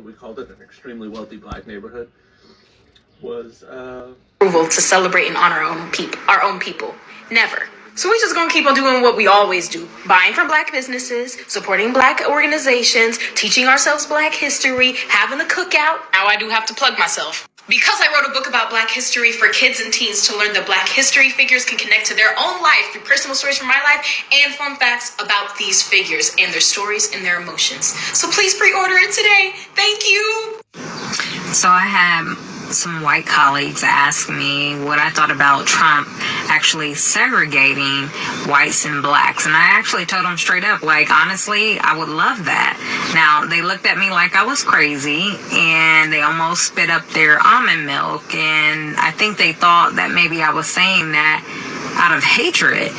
we called it, an extremely wealthy black neighborhood, was approval to celebrate and honor our own people. Never. So we just gonna keep on doing what we always do. Buying from black businesses, supporting black organizations, teaching ourselves black history, having a cookout. Now I do have to plug myself. Because I wrote a book about black history for kids and teens to learn that black history figures can connect to their own life through personal stories from my life and fun facts about these figures and their stories and their emotions. So please pre-order it today. Thank you. So I had some white colleagues ask me what I thought about Trump actually segregating whites and blacks. And I actually told them straight up, like, honestly, I would love that. Now, they looked at me like I was crazy, and they almost spit up their almond milk. And I think they thought that maybe I was saying that out of hatred.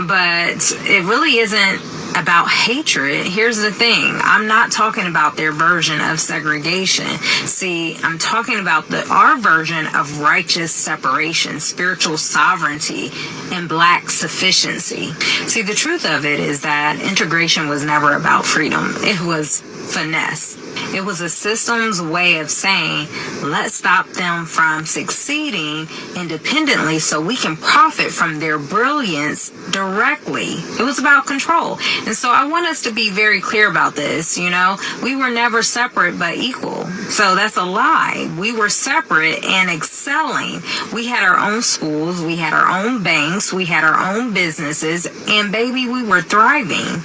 But it really isn't about hatred. Here's the thing. I'm not talking about their version of segregation. See, I'm talking about our version of righteous separation, spiritual sovereignty, and black sufficiency. See, the truth of it is that integration was never about freedom. It was finesse. It was a system's way of saying, let's stop them from succeeding independently so we can profit from their brilliance directly. It was about control. And so I want us to be very clear about this. You know, we were never separate but equal. So that's a lie. We were separate and excelling. We had our own schools. We had our own banks. We had our own businesses. And baby, we were thriving.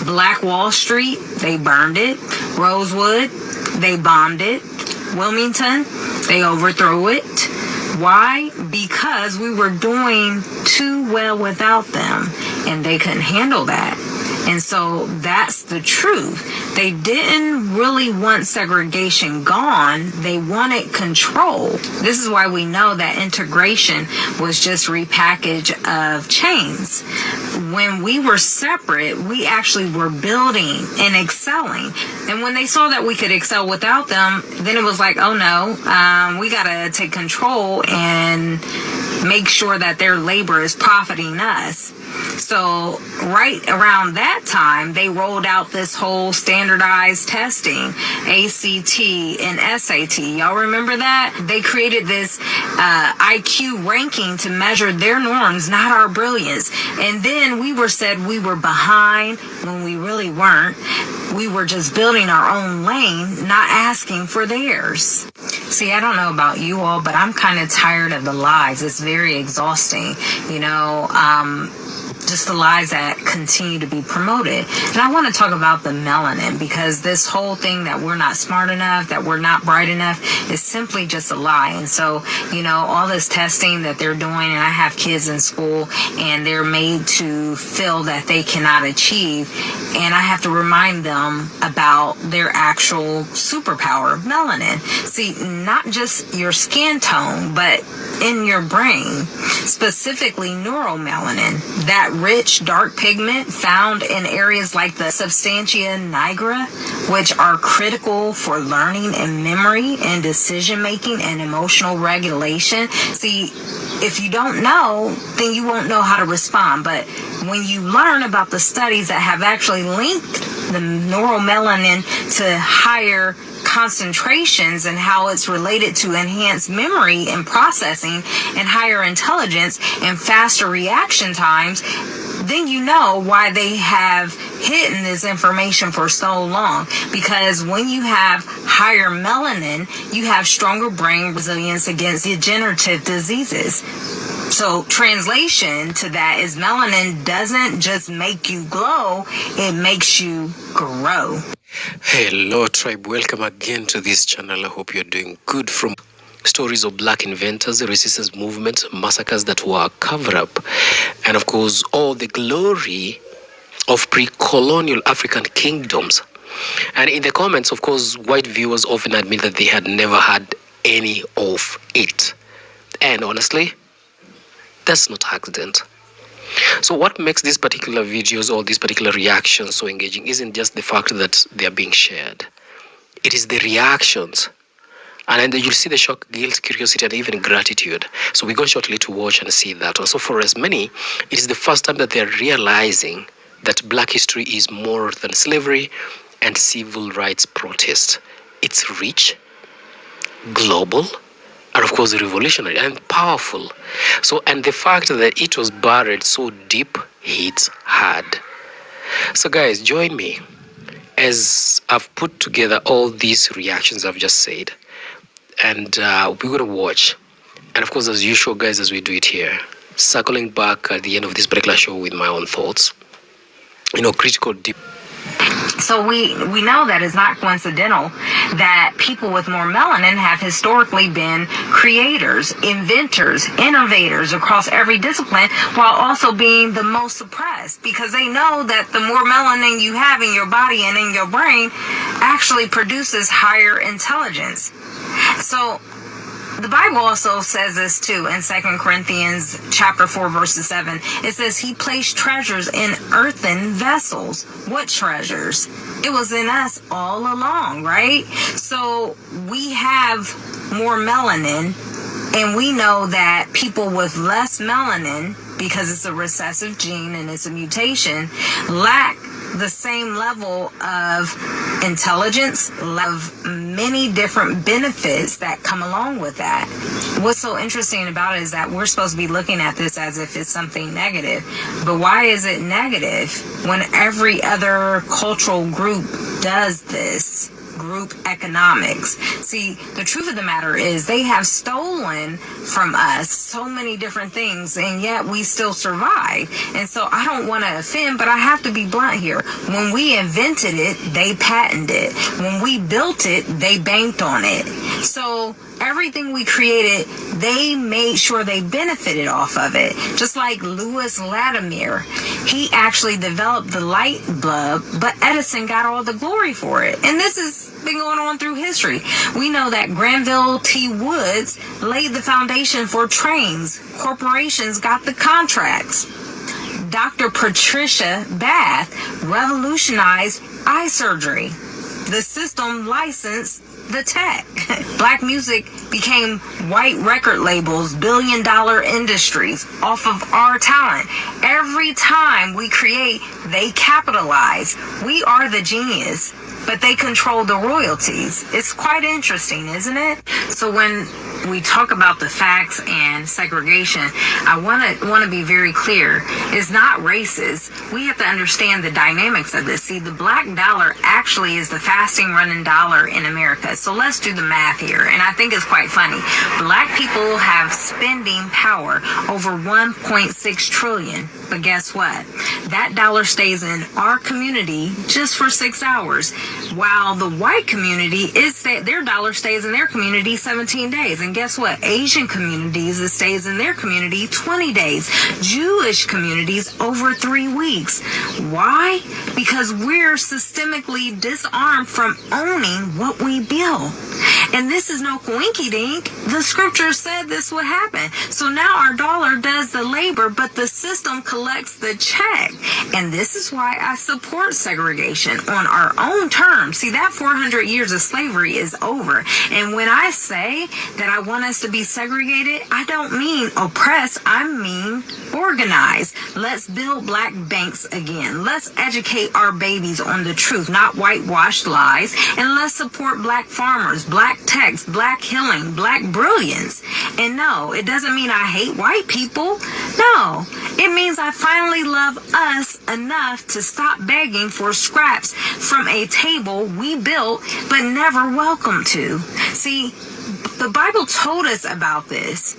Black Wall Street, they burned it. Rosewood, they bombed it. Wilmington, they overthrew it. Why? Because we were doing too well without them, and they couldn't handle that. And so that's the truth. They didn't really want segregation gone. They wanted control. This is why we know that integration was just repackage of chains. When we were separate, we actually were building and excelling. And when they saw that we could excel without them, then it was like, oh no, we got to take control and make sure that their labor is profiting us. So right around that time, they rolled out this whole standardized testing, ACT and SAT. Y'all remember that? They created this IQ ranking to measure their norms, not our brilliance. And then we were said we were behind when we really weren't. We were just building our own lane, not asking for theirs. See, I don't know about you all, but I'm kind of tired of the lies. It's very exhausting, you know, just the lies that continue to be promoted. And I want to talk about the melanin, because this whole thing that we're not smart enough, that we're not bright enough, is simply just a lie. And so, you know, all this testing that they're doing, and I have kids in school, and they're made to feel that they cannot achieve. And I have to remind them about their actual superpower, melanin. See, not just your skin tone, but in your brain, specifically neuromelanin, that rich dark pigment found in areas like the substantia nigra, which are critical for learning and memory and decision making and emotional regulation. See, if you don't know, then you won't know how to respond. But when you learn about the studies that have actually linked the neuromelanin to higher concentrations and how it's related to enhanced memory and processing and higher intelligence and faster reaction times, then you know why they have hidden this information for so long. Because when you have higher melanin, you have stronger brain resilience against degenerative diseases. So translation to that is melanin doesn't just make you glow, it makes you grow. Hello tribe, welcome again to this channel. I hope you're doing good. From stories of black inventors, resistance movement, massacres that were covered up, and of course all the glory of pre-colonial African kingdoms. And in the comments, of course, white viewers often admit that they had never had any of it. And honestly, that's not accident. So what makes these particular videos or these particular reactions so engaging isn't just the fact that they are being shared. It is the reactions. And then you'll see the shock, guilt, curiosity, and even gratitude. So we go shortly to watch and see that. Also for as many, it is the first time that they're realizing that black history is more than slavery and civil rights protest. it's rich, global, and of course revolutionary and powerful. So, and the fact that it was buried so deep hits hard. So guys, join me as I've put together all these reactions I've just said, and we're gonna watch. And of course, as usual, guys, as we do it here, circling back at the end of this particular show with my own thoughts, critical deep. So we know that it's not coincidental that people with more melanin have historically been creators, inventors, innovators across every discipline, while also being the most suppressed, because they know that the more melanin you have in your body and in your brain actually produces higher intelligence. So the Bible also says this too in 2 Corinthians chapter 4 verses 7. It says he placed treasures in earthen vessels. What treasures? It was in us all along, right? So we have more melanin, and we know that people with less melanin, because it's a recessive gene and it's a mutation, lack the same level of intelligence, of many different benefits that come along with that. What's so interesting about it is that we're supposed to be looking at this as if it's something negative. But why is it negative when every other cultural group does this? Group economics. See, the truth of the matter is they have stolen from us so many different things, and yet we still survive. And so I don't want to offend, but I have to be blunt here. When we invented it, they patented it. When we built it, they banked on it. So everything we created, they made sure they benefited off of it. Just like Louis Latimer, he actually developed the light bulb, but Edison got all the glory for it. And this has been going on through history. We know that Granville T. Woods laid the foundation for trains. Corporations got the contracts. Dr. Patricia Bath revolutionized eye surgery. The system licensed the tech. Black music became white record labels, billion-dollar industries off of our talent. Every time we create, they capitalize. We are the genius, but they control the royalties. It's quite interesting, isn't it? So when we talk about the facts and segregation, I want to be very clear. It's not racist. We have to understand the dynamics of this. See, the black dollar actually is the fastest running dollar in America. So let's do the math here. And I think it's quite funny. Black people have spending power over 1.6 trillion. But guess what? That dollar stays in our community just for 6 hours, while the white community their dollar stays in their community 17 days. And guess what? Asian communities, it stays in their community 20 days. Jewish communities over 3 weeks. Why? Because we're systemically disarmed from owning what we build. And this is no coinky-dink. The scripture said this would happen. So now our dollar does the labor, but the system collects the check. And this is why I support segregation on our own terms. See, that 400 years of slavery is over. And when I say that I want us to be segregated, I don't mean oppressed. I mean organized. Let's build black banks again. Let's educate our babies on the truth, not whitewashed lies. And let's support black farmers, black techs, black healing, black brilliance. And no, it doesn't mean I hate white people. No, it means I finally love us enough to stop begging for scraps from a table we built but never welcome to. See, the Bible told us about this.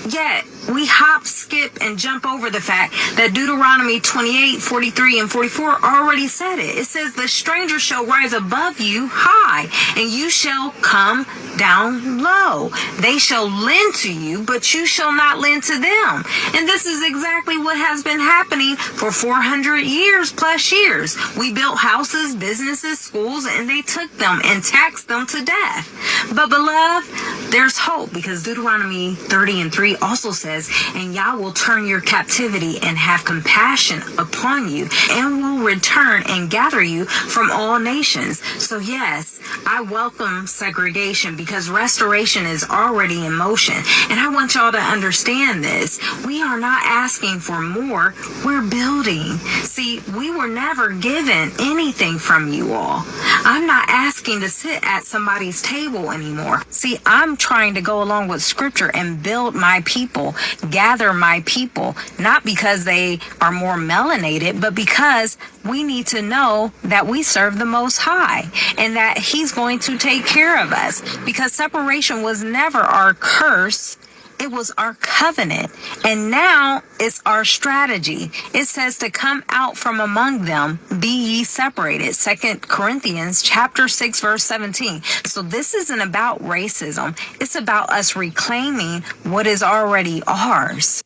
Yet, we hop, skip, and jump over the fact that Deuteronomy 28, 43, and 44 already said it. It says, the stranger shall rise above you high, and you shall come down low. They shall lend to you, but you shall not lend to them. And this is exactly what has been happening for 400 years plus years. We built houses, businesses, schools, and they took them and taxed them to death. But beloved, there's hope, because Deuteronomy 30:3 also says, and Yah will turn your captivity and have compassion upon you, and will return and gather you from all nations. So yes, I welcome segregation, because restoration is already in motion. And I want y'all to understand this. We are not asking for more, we're building. See, we were never given anything from you all. I'm not asking to sit at somebody's table anymore. See, I'm trying to go along with scripture and build my people, gather my people, not because they are more melanated, but because we need to know that we serve the Most High and that He's going to take care of us, because separation was never our curse. It was our covenant, and now it's our strategy. It says to come out from among them, be ye separated. 2 Corinthians chapter 6, verse 17. So this isn't about racism. It's about us reclaiming what is already ours.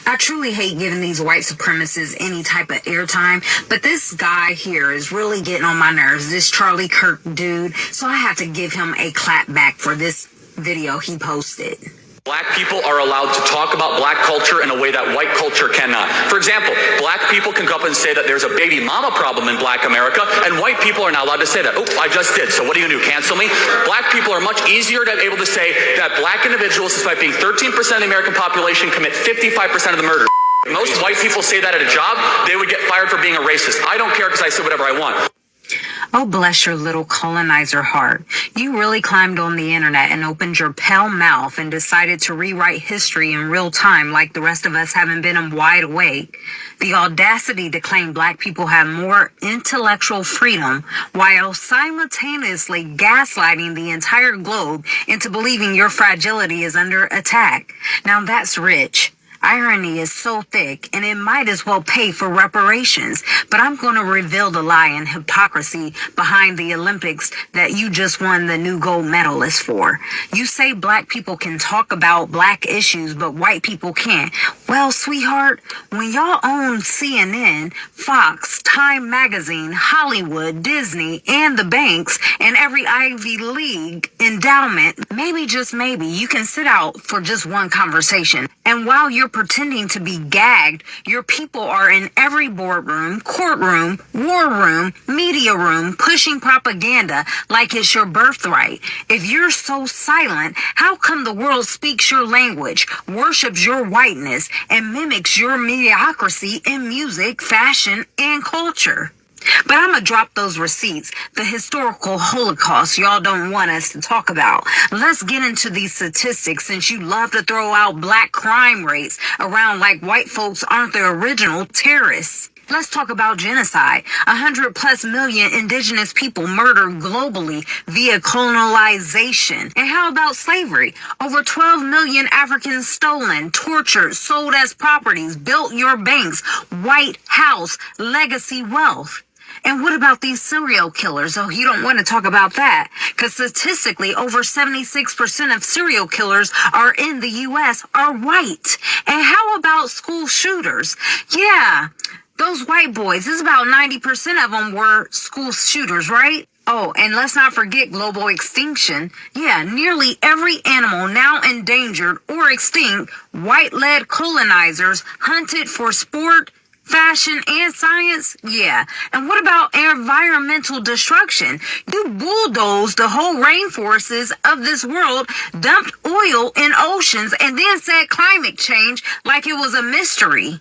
I truly hate giving these white supremacists any type of airtime, but this guy here is really getting on my nerves, this Charlie Kirk dude. So I have to give him a clap back for this video he posted. Black people are allowed to talk about black culture in a way that white culture cannot. For example, black people can go up and say that there's a baby mama problem in black America, and white people are not allowed to say that. Oh, I just did, so what are you going to do, cancel me? Black people are much easier to be able to say that black individuals, despite being 13% of the American population, commit 55% of the murder. Most white people say that at a job, they would get fired for being a racist. I don't care because I say whatever I want. Oh, bless your little colonizer heart. You really climbed on the internet and opened your pale mouth and decided to rewrite history in real time like the rest of us haven't been wide awake. The audacity to claim black people have more intellectual freedom while simultaneously gaslighting the entire globe into believing your fragility is under attack. Now that's rich. Irony is so thick, and it might as well pay for reparations. But I'm going to reveal the lie and hypocrisy behind the Olympics that you just won the new gold medalist for. You say black people can talk about black issues, but white people can't. Well, sweetheart, when y'all own CNN, Fox, Time Magazine, Hollywood, Disney, and the banks, and every Ivy League endowment, maybe, just maybe, you can sit out for just one conversation. And while you're pretending to be gagged, your people are in every boardroom, courtroom, war room, media room, pushing propaganda like it's your birthright. If you're so silent, how come the world speaks your language, worships your whiteness, and mimics your mediocrity in music, fashion, and culture? But I'm going to drop those receipts, the historical Holocaust y'all don't want us to talk about. Let's get into these statistics, since you love to throw out black crime rates around like white folks aren't the original terrorists. Let's talk about genocide. 100+ million indigenous people murdered globally via colonization. And how about slavery? Over 12 million Africans stolen, tortured, sold as properties, built your banks, White House, legacy wealth. And what about these serial killers? Oh, you don't want to talk about that, because statistically, over 76% of serial killers are in the U.S. are white. And how about school shooters? Yeah, those white boys, it's about 90% of them were school shooters, right? Oh, and let's not forget global extinction. Yeah, nearly every animal now endangered or extinct, white-led colonizers hunted for sport, fashion, and science? Yeah. And what about environmental destruction? You bulldozed the whole rainforests of this world, dumped oil in oceans, and then said climate change like it was a mystery.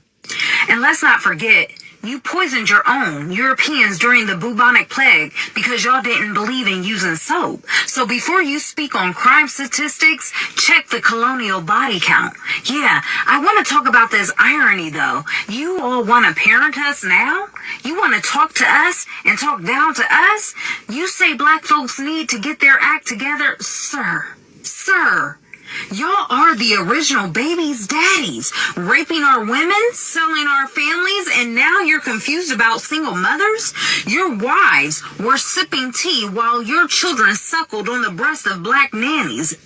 And let's not forget, you poisoned your own Europeans during the bubonic plague because y'all didn't believe in using soap. So before you speak on crime statistics, check the colonial body count. Yeah, I want to talk about this irony though. You all want to parent us now? You want to talk to us and talk down to us? You say black folks need to get their act together? Sir. Y'all are the original baby's daddies, raping our women, selling our families, and now you're confused about single mothers? Your wives were sipping tea while your children suckled on the breast of black nannies.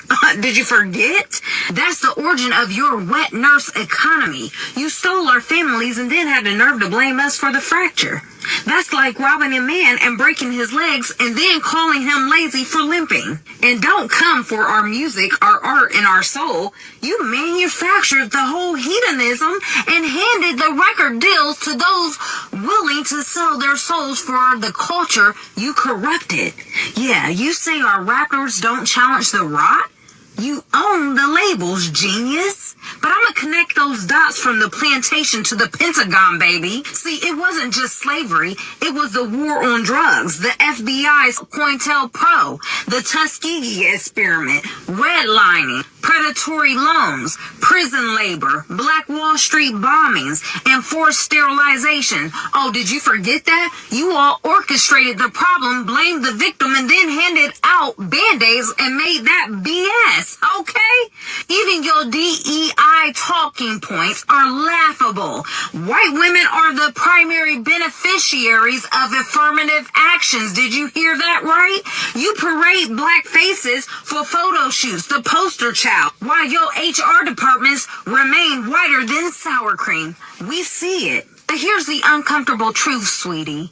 Did you forget? That's the origin of your wet nurse economy. You stole our families and then had the nerve to blame us for the fracture. That's like robbing a man and breaking his legs and then calling him lazy for limping. And don't come for our music, our art, and our soul. You manufactured the whole hedonism and handed the record deals to those willing to sell their souls for the culture you corrupted. Yeah, you say our rappers don't challenge the rot? You own the labels, genius. But I'm gonna connect those dots from the plantation to the Pentagon, baby. See, it wasn't just slavery. It was the war on drugs, the FBI's COINTELPRO, the Tuskegee experiment, redlining, predatory loans, prison labor, Black Wall Street bombings, and forced sterilization. Oh, did you forget that? You all orchestrated the problem, blamed the victim, and then handed out Band-Aids and made that BS, okay? Even your DEI talking points are laughable. White women are the primary beneficiaries of affirmative actions. Did you hear that right? You parade black faces for photo shoots, the poster child, while your HR departments remain whiter than sour cream. We see it. But here's the uncomfortable truth, sweetie.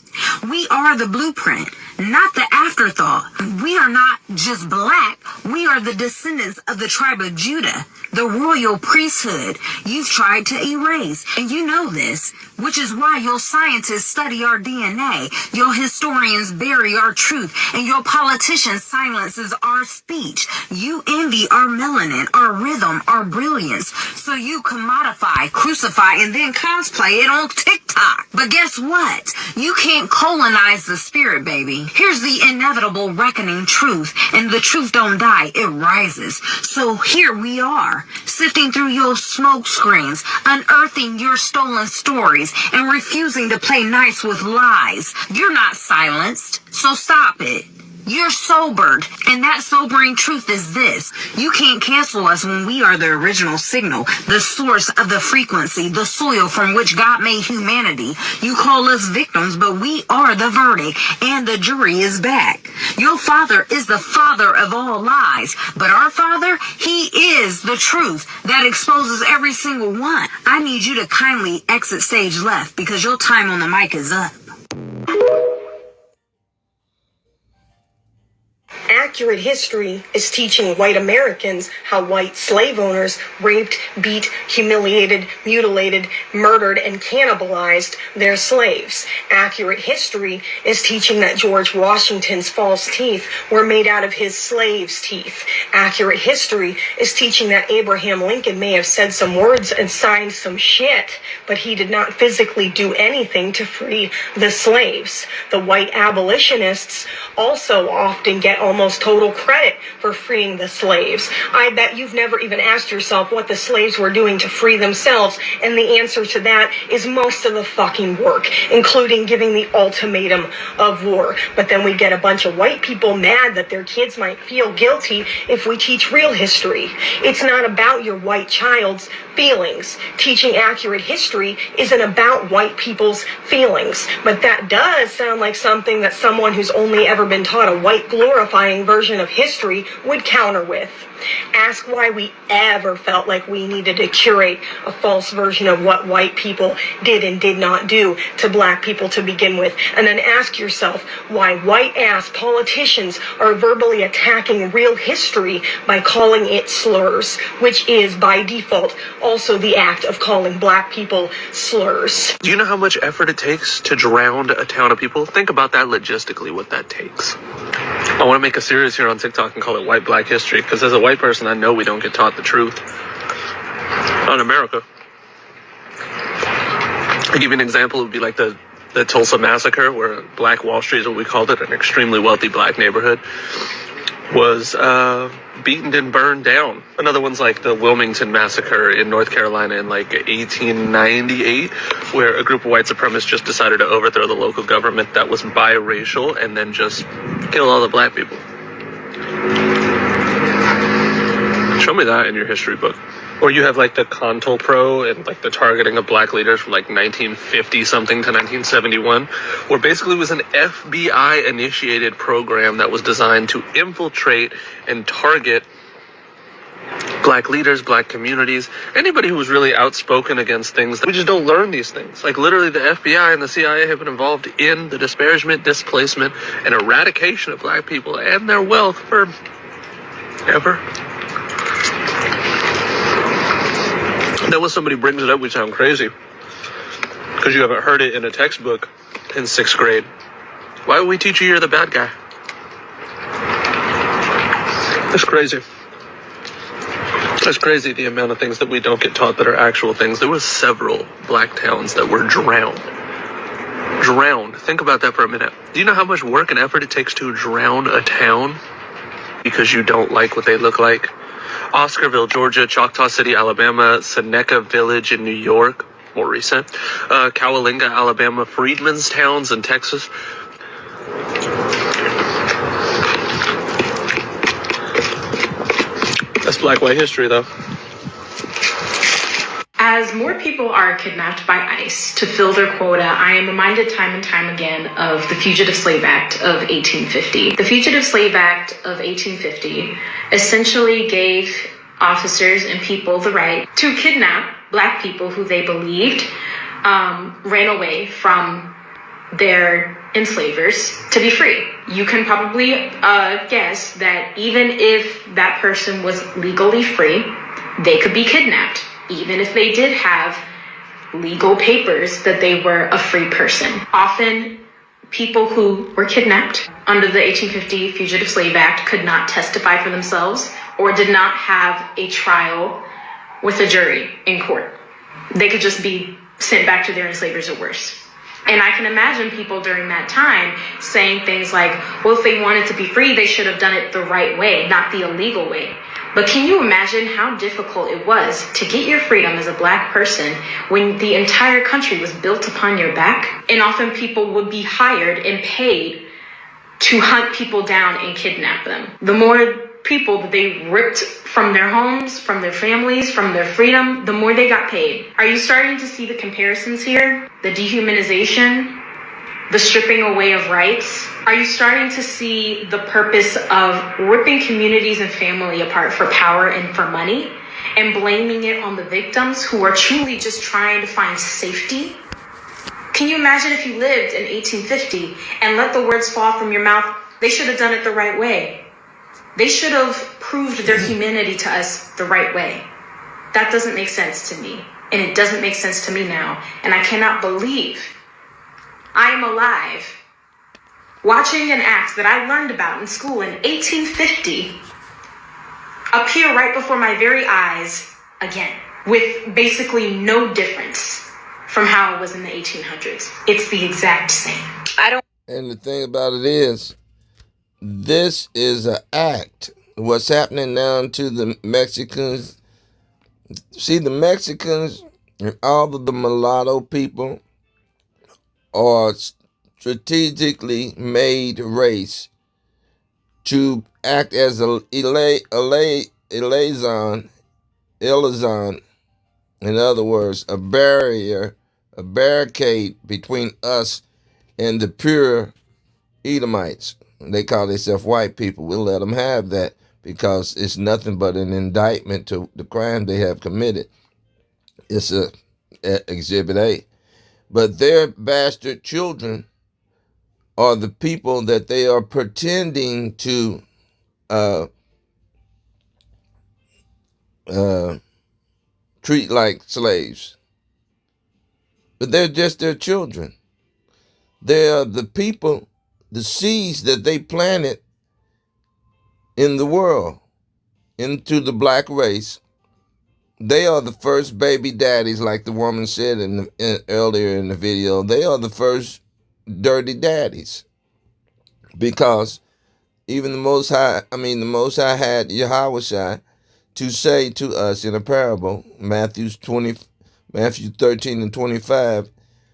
We are the blueprint, not the afterthought. We are not just black. We are the descendants of the tribe of Judah, the royal priesthood you've tried to erase. And you know this, which is why your scientists study our DNA, your historians bury our truth, and your politicians silences our speech. You envy our melanin, our rhythm, our brilliance, so you commodify, crucify, and then cosplay it on TikTok. But guess what? You can't colonize the spirit, baby. Here's the inevitable reckoning truth, and the truth don't die, it rises. So here we are, sifting through your smoke screens, unearthing your stolen stories, and refusing to play nice with lies. You're not silenced, so stop it. You're sobered, and that sobering truth is this. You can't cancel us when we are the original signal, the source of the frequency, the soil from which God made humanity. You call us victims, but we are the verdict, and the jury is back. Your father is the father of all lies, but our father, he is the truth that exposes every single one. I need you to kindly exit stage left because your time on the mic is up. Accurate history is teaching white Americans how white slave owners raped, beat, humiliated, mutilated, murdered, and cannibalized their slaves. Accurate history is teaching that George Washington's false teeth were made out of his slaves' teeth. Accurate history is teaching that Abraham Lincoln may have said some words and signed some shit, but he did not physically do anything to free the slaves. The white abolitionists also often get almost total credit for freeing the slaves. I bet you've never even asked yourself what the slaves were doing to free themselves, and the answer to that is most of the fucking work, including giving the ultimatum of war. But then we get a bunch of white people mad that their kids might feel guilty if we teach real history. It's not about your white child's feelings. Teaching accurate history isn't about white people's feelings, but that does sound like something that someone who's only ever been taught a white glorifying version of history would counter with. Ask why we ever felt like we needed to curate a false version of what white people did and did not do to black people to begin with. And then ask yourself why white-ass politicians are verbally attacking real history by calling it slurs, which is, by default, also the act of calling black people slurs. Do you know how much effort it takes to drown a town of people? Think about that logistically, what that takes. I want to make a series here on TikTok and call it White Black History, because as a white person, I know we don't get taught the truth on America. I'll give you an example. It would be like the Tulsa Massacre, where Black Wall Street is what we called it, an extremely wealthy black neighborhood, was beaten and burned down. Another one's like the Wilmington Massacre in North Carolina in like 1898, where a group of white supremacists just decided to overthrow the local government that was biracial and then just kill all the black people. Show me that in your history book. Or you have like the COINTELPRO and like the targeting of black leaders from like 1950 something to 1971, where basically it was an FBI initiated program that was designed to infiltrate and target Black leaders, black communities, anybody who was really outspoken against things. We just don't learn these things. Like literally the FBI and the CIA have been involved in the disparagement, displacement, and eradication of black people and their wealth for ever. Then when somebody brings it up, we sound crazy because you haven't heard it in a textbook in 6th grade. Why would we teach you you're the bad guy? It's crazy. It's crazy the amount of things that we don't get taught that are actual things. There was several black towns that were drowned. Drowned. Think about that for a minute. Do you know how much work and effort it takes to drown a town because you don't like what they look like? Oscarville, Georgia, Choctaw City, Alabama, Seneca Village in New York, more recent, Coalinga, Alabama, Freedmen's Towns in Texas. That's black white history, though. As more people are kidnapped by ICE to fill their quota, I am reminded time and time again of the Fugitive Slave Act of 1850. The Fugitive Slave Act of 1850 essentially gave officers and people the right to kidnap black people who they believed ran away from their enslavers to be free. You can probably guess that even if that person was legally free, they could be kidnapped, even if they did have legal papers that they were a free person. Often, people who were kidnapped under the 1850 Fugitive Slave Act could not testify for themselves or did not have a trial with a jury in court. They could just be sent back to their enslavers or worse. And I can imagine people during that time saying things like, well, if they wanted to be free, they should have done it the right way, not the illegal way. But can you imagine how difficult it was to get your freedom as a black person when the entire country was built upon your back? And often people would be hired and paid to hunt people down and kidnap them. The more people that they ripped from their homes, from their families, from their freedom, the more they got paid. Are you starting to see the comparisons here? The dehumanization, the stripping away of rights? Are you starting to see the purpose of ripping communities and family apart for power and for money and blaming it on the victims who are truly just trying to find safety? Can you imagine if you lived in 1850 and let the words fall from your mouth, they should have done it the right way? They should have proved their humanity to us the right way. That doesn't make sense to me. And it doesn't make sense to me now. And I cannot believe I am alive watching an act that I learned about in school in 1850 appear right before my very eyes again, with basically no difference from how it was in the 1800s. It's the exact same. And the thing about it is, this is an act. What's happening now to the Mexicans? See, the Mexicans and all of the mulatto people are strategically made race to act as a liaison, in other words, a barrier, a barricade between us and the pure Edomites. They call themselves white people. We'll let them have that because it's nothing but an indictment to the crime they have committed. It's a Exhibit A. But their bastard children are the people that they are pretending to treat like slaves. But they're just their children. They are the people, the seeds that they planted in the world, into the black race. They are the first baby daddies, like the woman said earlier in the video. They are the first dirty daddies. Because even the Most High had Yahushua to say to us in a parable, Matthew 13 and 25,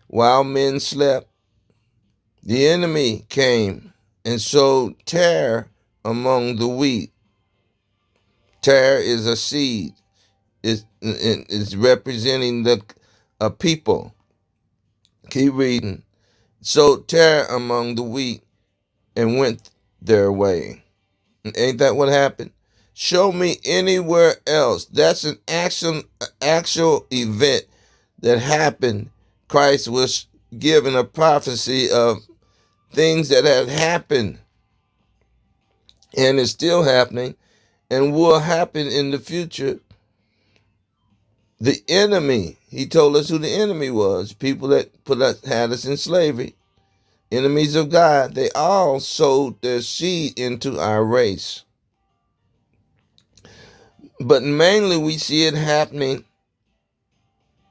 while men slept, the enemy came and sowed terror among the wheat. Terror is a seed. It's representing a people. Keep reading. Sowed terror among the wheat and went their way. And ain't that what happened? Show me anywhere else. That's an actual event that happened. Christ was given a prophecy of things that had happened and is still happening and will happen in the future. The enemy, he told us who the enemy was. People that had us in slavery, enemies of God. They all sowed their seed into our race. But mainly we see it happening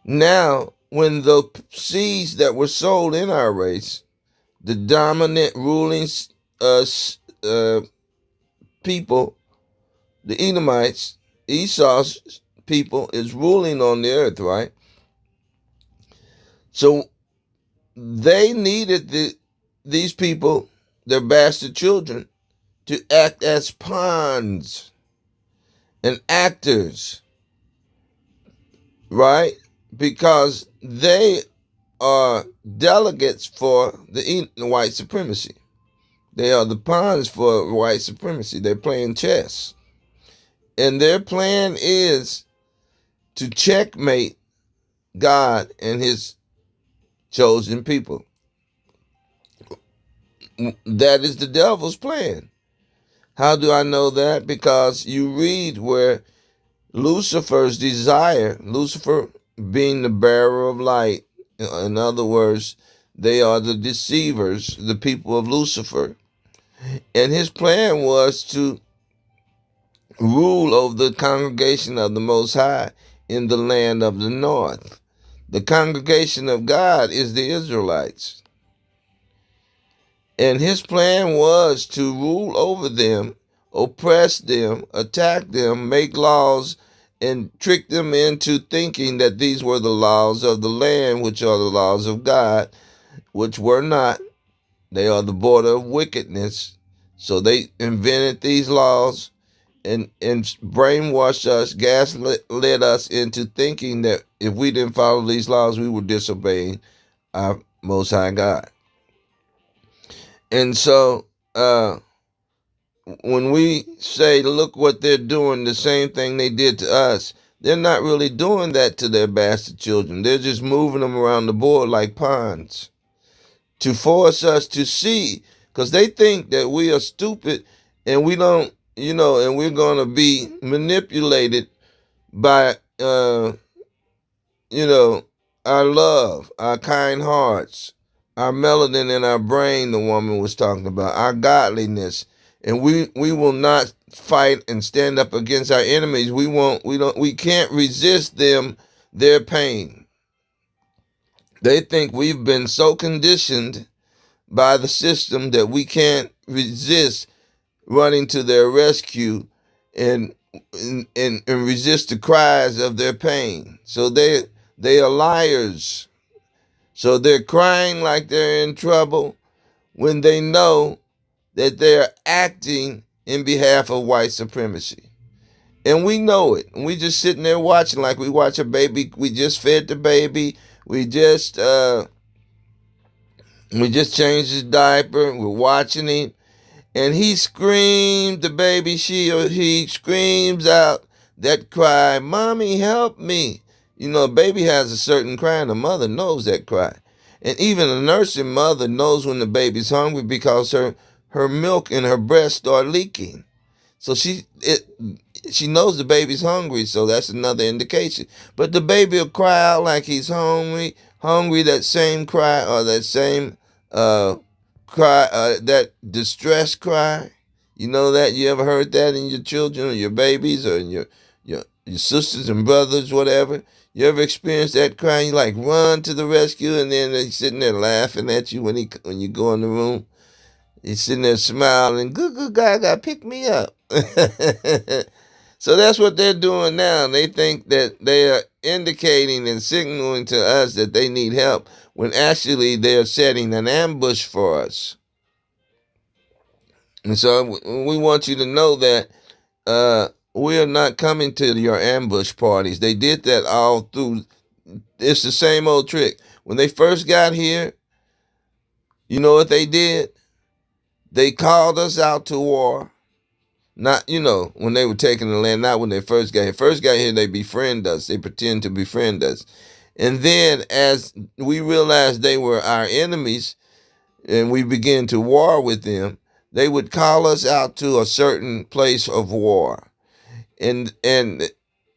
now when the seeds that were sold in our race, the dominant ruling people, the Edomites, Esau's people, is ruling on the earth, right? So they needed these people, their bastard children, to act as pawns and actors, right? Because they are delegates for the white supremacy. They are the pawns for white supremacy. They're playing chess. And their plan is to checkmate God and his chosen people. That is the devil's plan. How do I know that? Because you read where Lucifer's desire, Lucifer being the bearer of light, in other words, they are the deceivers, the people of Lucifer. And his plan was to rule over the congregation of the Most High in the land of the north. The congregation of God is the Israelites. And his plan was to rule over them, oppress them, attack them, make laws, and trick them into thinking that these were the laws of the land, which are the laws of God, which were not. They are the border of wickedness. So they invented these laws and brainwashed us, gaslit us into thinking that if we didn't follow these laws, we were disobeying our Most High God. And so when we say, look what they're doing, the same thing they did to us, they're not really doing that to their bastard children. They're just moving them around the board like pawns to force us to see, because they think that we are stupid and we don't, and we're going to be manipulated by, our love, our kind hearts, our melanin in our brain, the woman was talking about, our godliness. And we will not fight and stand up against our enemies. We can't resist their pain. They think we've been so conditioned by the system that we can't resist running to their rescue and resist the cries of their pain. So they are liars. So they're crying like they're in trouble when they know that they're acting in behalf of white supremacy. And we know it. And we just sitting there watching like we watch a baby. We just fed the baby. We just changed his diaper. We're watching him. And he screamed, the baby, he screams out that cry, "Mommy, help me." A baby has a certain cry and the mother knows that cry. And even a nursing mother knows when the baby's hungry because her milk in her breast start leaking. So she knows the baby's hungry, so that's another indication. But the baby will cry out like he's hungry, that same cry or that same cry, that distress cry. You know that? You ever heard that in your children or your babies or in your sisters and brothers, whatever? You ever experienced that cry? You like run to the rescue and then they're sitting there laughing at you when you go in the room. He's sitting there smiling, "Goo gaga, pick me up." So that's what they're doing now. They think that they are indicating and signaling to us that they need help when actually they're setting an ambush for us. And so we want you to know that we are not coming to your ambush parties. They did that all through. It's the same old trick. When they first got here, you know what they did? They called us out to war. Not, when they were taking the land, not when they first got here. First got here, they befriend us. They pretend to befriend us. And then as we realized they were our enemies and we began to war with them, they would call us out to a certain place of war. And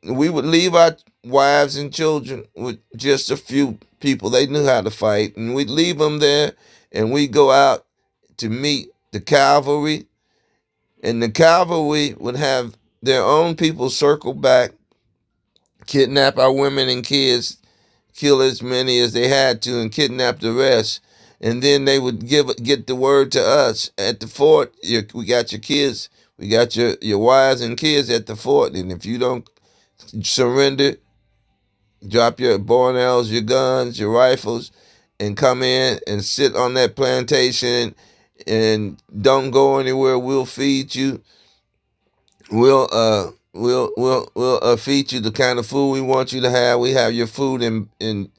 we would leave our wives and children with just a few people. They knew how to fight. And we'd leave them there and we'd go out to meet the cavalry. And the cavalry would have their own people circle back, kidnap our women and kids, kill as many as they had to, and kidnap the rest. And then they would get the word to us at the fort. We got your kids, we got your wives and kids at the fort. And if you don't surrender, drop your bow and arrows, your guns, your rifles, and come in and sit on that plantation and don't go anywhere, we'll feed you. We'll feed you the kind of food we want you to have. We have your food in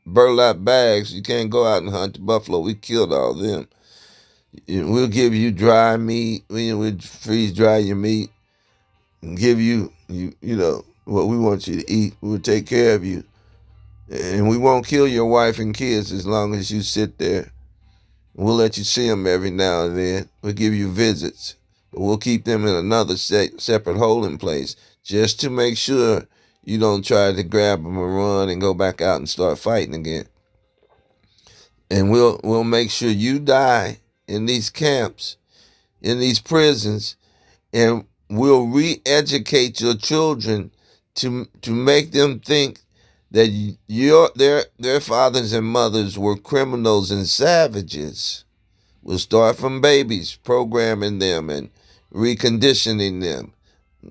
burlap bags. You can't go out and hunt the buffalo. We killed all of them. We'll give you dry meat. We'll freeze dry your meat and give you what we want you to eat. We'll take care of you. And we won't kill your wife and kids as long as you sit there. We'll let you see them every now and then. We'll give you visits. But we'll keep them in another separate holding place just to make sure you don't try to grab them and run and go back out and start fighting again. And we'll make sure you die in these camps, in these prisons, and we'll re-educate your children to make them think that their fathers and mothers were criminals and savages. We'll start from babies, programming them and reconditioning them,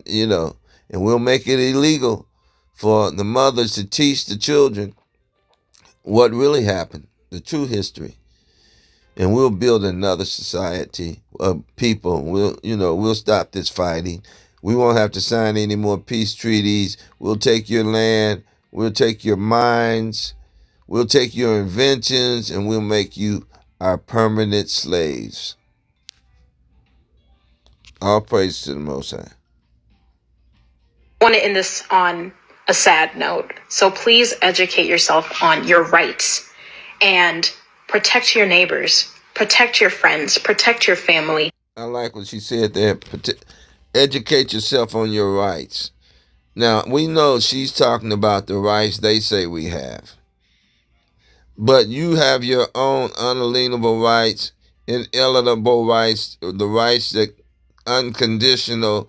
and we'll make it illegal for the mothers to teach the children what really happened, the true history. And we'll build another society of people. We'll stop this fighting. We won't have to sign any more peace treaties. We'll take your land. We'll take your minds. We'll take your inventions, and we'll make you our permanent slaves. All praise to the Most High. I want to end this on a sad note. So please educate yourself on your rights and protect your neighbors, protect your friends, protect your family. I like what she said there. Educate yourself on your rights. Now, we know she's talking about the rights they say we have. But you have your own unalienable rights, inalienable rights, the rights that unconditional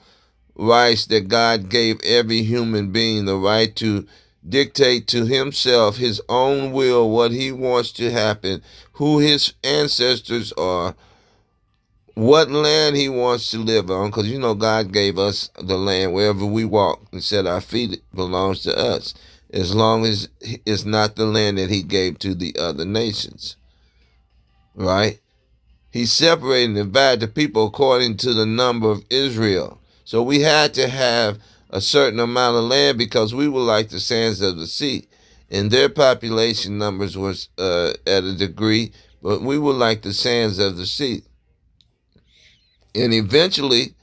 rights that God gave every human being, the right to dictate to himself his own will, what he wants to happen, who his ancestors are, what land he wants to live on, because God gave us the land wherever we walk and set our feet, it belongs to us, as long as it's not the land that he gave to the other nations, right? He separated and divided the people according to the number of Israel. So we had to have a certain amount of land because we were like the sands of the sea. And their population numbers was at a degree, but we were like the sands of the sea. And eventually,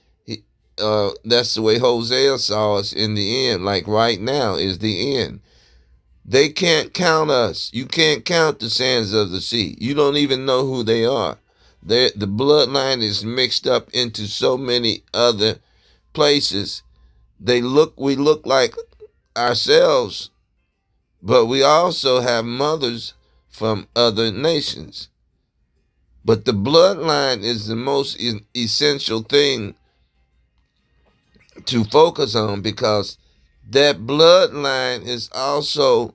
that's the way Hosea saw us in the end. Like right now is the end. They can't count us. You can't count the sands of the sea. You don't even know who they are. The bloodline is mixed up into so many other places. We look like ourselves, but we also have mothers from other nations. But the bloodline is the most essential thing to focus on, because that bloodline is also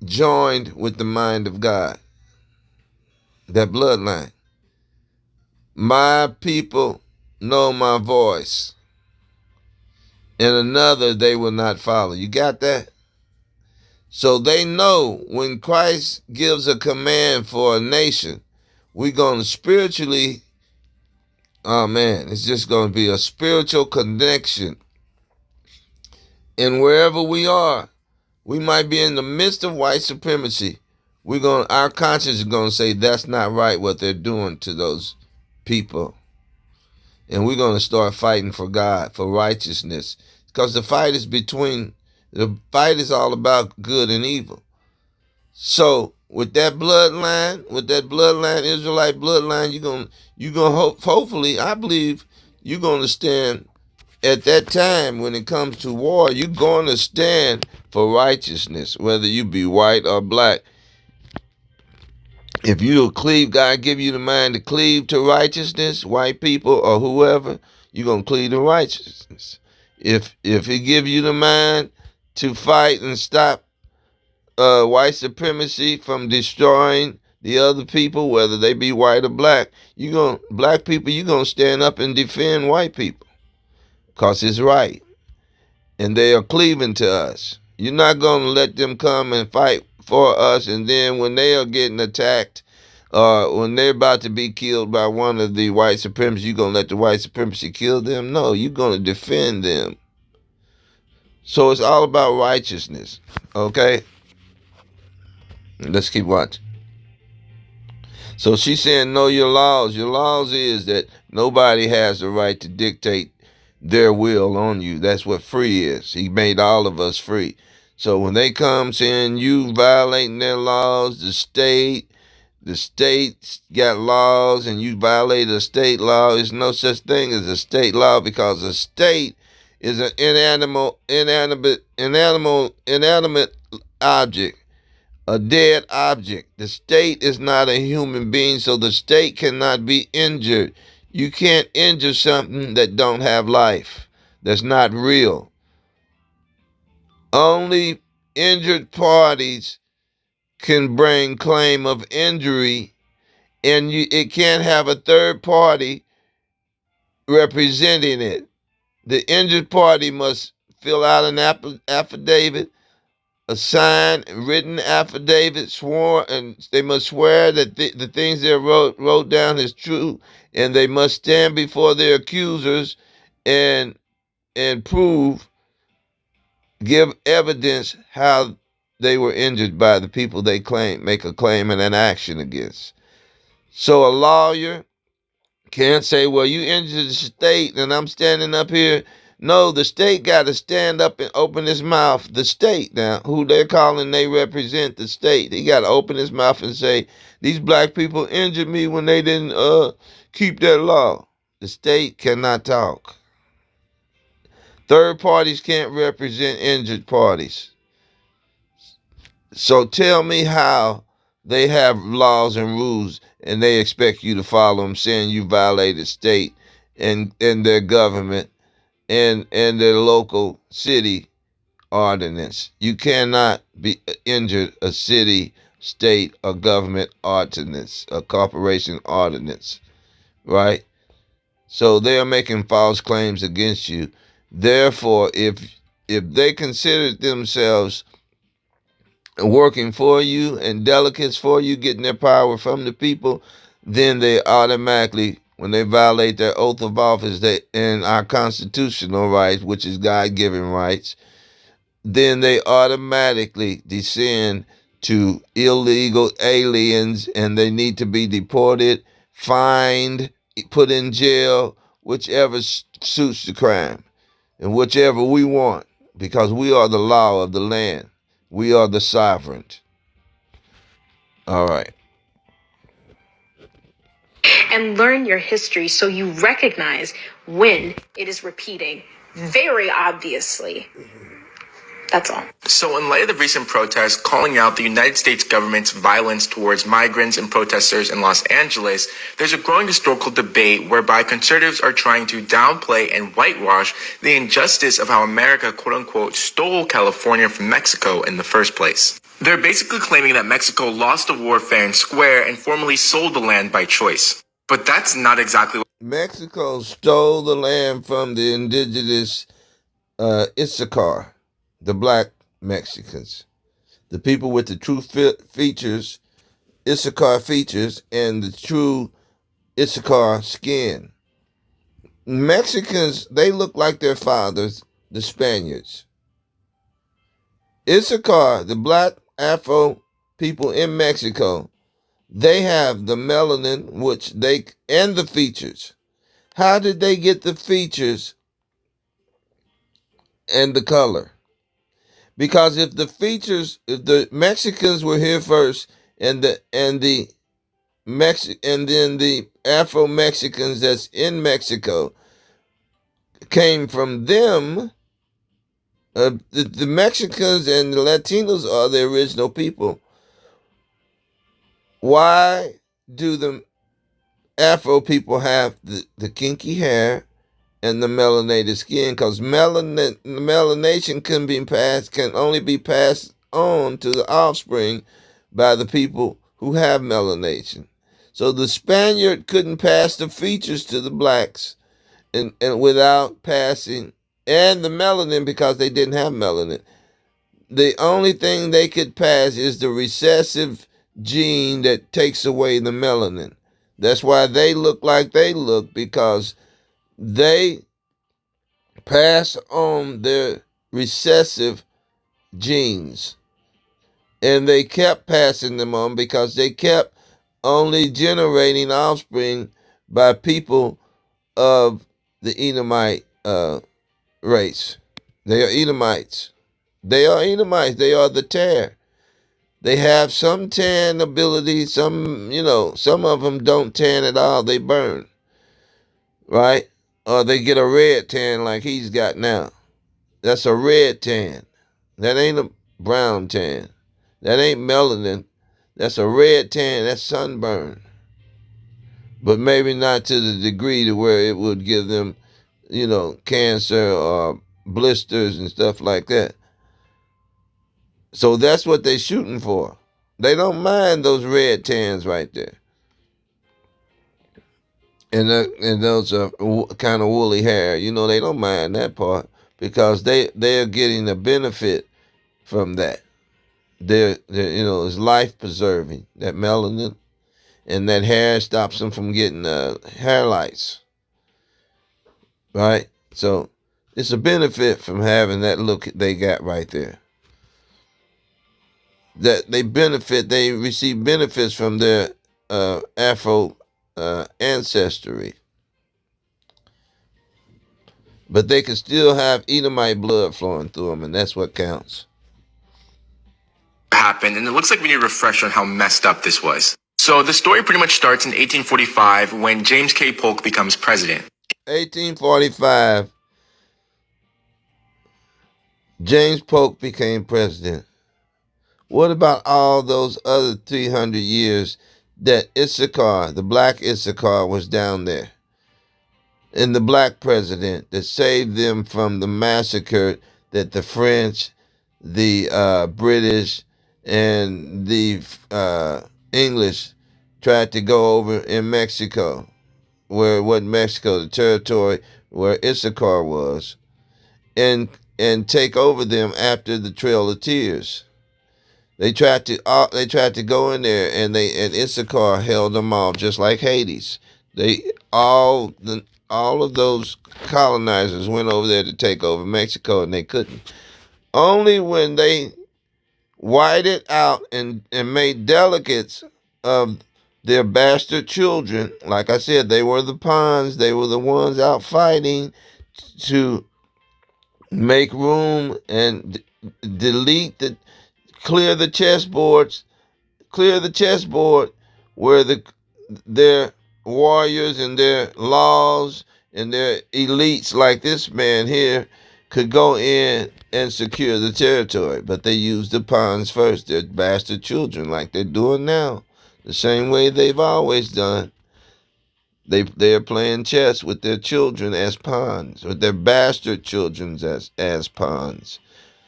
joined with the mind of God. That bloodline. My people know my voice, and another they will not follow. You got that? So they know when Christ gives a command for a nation, we're going to spiritually, it's just going to be a spiritual connection. And wherever we are, we might be in the midst of white supremacy. Our conscience is going to say that's not right what they're doing to those people. And we're going to start fighting for God, for righteousness. Because the fight is all about good and evil. So with that bloodline, Israelite bloodline, you're gonna hopefully, I believe, you're gonna stand at that time when it comes to war. You're going to stand for righteousness, whether you be white or black. If you'll cleave, God give you the mind to cleave to righteousness, white people or whoever, you're gonna cleave to righteousness. If He give you the mind to fight and stop white supremacy from destroying the other people, whether they be white or black, black people, you're gonna stand up and defend white people, cause it's right, and they are cleaving to us. You're not gonna let them come and fight for us, and then when they are getting attacked, when they're about to be killed by one of the white supremacists, you're gonna let the white supremacy kill them? No, you're gonna defend them. So it's all about righteousness. Okay. Let's keep watching. So she's saying, know your laws. Your laws is that nobody has the right to dictate their will on you. That's what free is. He made all of us free. So when they come saying you violating their laws, the state's got laws and you violate a state law, there's no such thing as a state law, because a state is an inanimate object. A dead object. The state is not a human being, so the state cannot be injured. You can't injure something that don't have life, that's not real. Only injured parties can bring claim of injury, and it can't have a third party representing it. The injured party must fill out an affidavit, a signed, written affidavit, and they must swear that the things they wrote down is true, and they must stand before their accusers and give evidence how they were injured by the people they make a claim and an action against. So a lawyer can't say, well, you injured the state and I'm standing up here. No, the state got to stand up and open his mouth. The state, now, who they're calling, they represent the state. He got to open his mouth and say, these black people injured me when they didn't keep their law. The state cannot talk. Third parties can't represent injured parties. So tell me how they have laws and rules and they expect you to follow them, saying you violated state and their government and their local city ordinance. You cannot be injured a city, state, or government ordinance, a corporation ordinance, right? So they are making false claims against you. Therefore, if they considered themselves working for you and delegates for you, getting their power from the people, then they automatically, when they violate their oath of office and our constitutional rights, which is God-given rights, then they automatically descend to illegal aliens, and they need to be deported, fined, put in jail, whichever suits the crime, and whichever we want, because we are the law of the land. We are the sovereign. All right. And learn your history so you recognize when it is repeating very obviously. That's all. So in light of the recent protests calling out the United States government's violence towards migrants and protesters in Los Angeles, there's a growing historical debate whereby conservatives are trying to downplay and whitewash the injustice of how America, quote unquote, stole California from Mexico in the first place. They're basically claiming that Mexico lost the war fair and square and formally sold the land by choice. But that's not exactly what Mexico stole the land from the indigenous Issachar, the black Mexicans, the people with the true features, Issachar features, and the true Issachar skin. Mexicans, they look like their fathers, the Spaniards. Issachar, the black Afro people in Mexico, they have the melanin, and the features. How did they get the features and the color? Because if the Mexicans were here first, and then the Afro Mexicans that's in Mexico came from them, the Mexicans and the Latinos are the original people. Why do the Afro people have the kinky hair and the melanated skin? Because melanation can only be passed on to the offspring by the people who have melanation. So the Spaniard couldn't pass the features to the blacks and without passing, and the melanin, because they didn't have melanin. The only thing they could pass is the recessive gene that takes away the melanin. That's why they look like they look, because they pass on their recessive genes. And they kept passing them on because they kept only generating offspring by people of the Edomite race. They are Edomites. They are Edomites. They are the tear. They have some tan ability. Some of them don't tan at all. They burn. Right? Or they get a red tan like he's got now. That's a red tan. That ain't a brown tan. That ain't melanin. That's a red tan. That's sunburn. But maybe not to the degree to where it would give them, cancer or blisters and stuff like that. So that's what they're shooting for. They don't mind those red tans right there. And those kind of woolly hair. They don't mind that part because they're getting a benefit from that. It's life preserving, that melanin. And that hair stops them from getting hair lice. Right? So it's a benefit from having that look they got right there. That they receive benefits from their Afro ancestry. But they can still have Edomite blood flowing through them, and that's what counts. Happened, and it looks like we need a refresher on how messed up this was. So the story pretty much starts in 1845 when James K. Polk becomes president. 1845, James Polk became president. What about all those other 300 years that Issachar, the black Issachar, was down there? And the black president that saved them from the massacre that the French, the British, and the English tried to go over in Mexico, where it wasn't Mexico, the territory where Issachar was, and take over them after the Trail of Tears. They tried to go in there, and Issachar held them off, just like Hades. All of those colonizers went over there to take over Mexico, and they couldn't. Only when they whited out and made delegates of their bastard children, like I said, they were the pawns. They were the ones out fighting to make room and clear the chessboard where their warriors and their laws and their elites like this man here could go in and secure the territory. But they used the pawns first, their bastard children, like they're doing now, the same way they've always done. They're playing chess with their children as pawns, with their bastard children as pawns.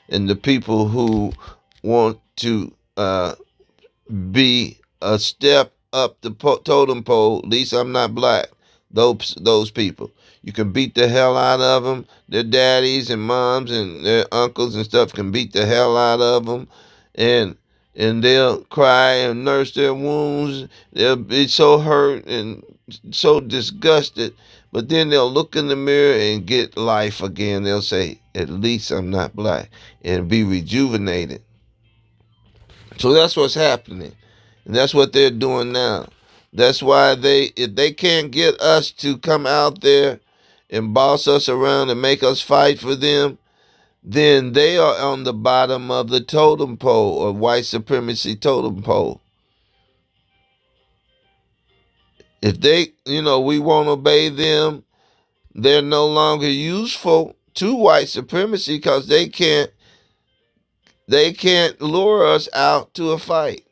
And the people who want to be a step up the totem pole, at least I'm not black, those people, you can beat the hell out of them. Their daddies and moms and their uncles and stuff can beat the hell out of them, and they'll cry and nurse their wounds. They'll be so hurt and so disgusted, but then they'll look in the mirror and get life again. They'll say, at least I'm not black, and be rejuvenated. So that's what's happening. And that's what they're doing now. That's why if they can't get us to come out there and boss us around and make us fight for them, then they are on the bottom of the totem pole, or white supremacy totem pole. If they, we won't obey them, they're no longer useful to white supremacy because they can't lure us out to a fight.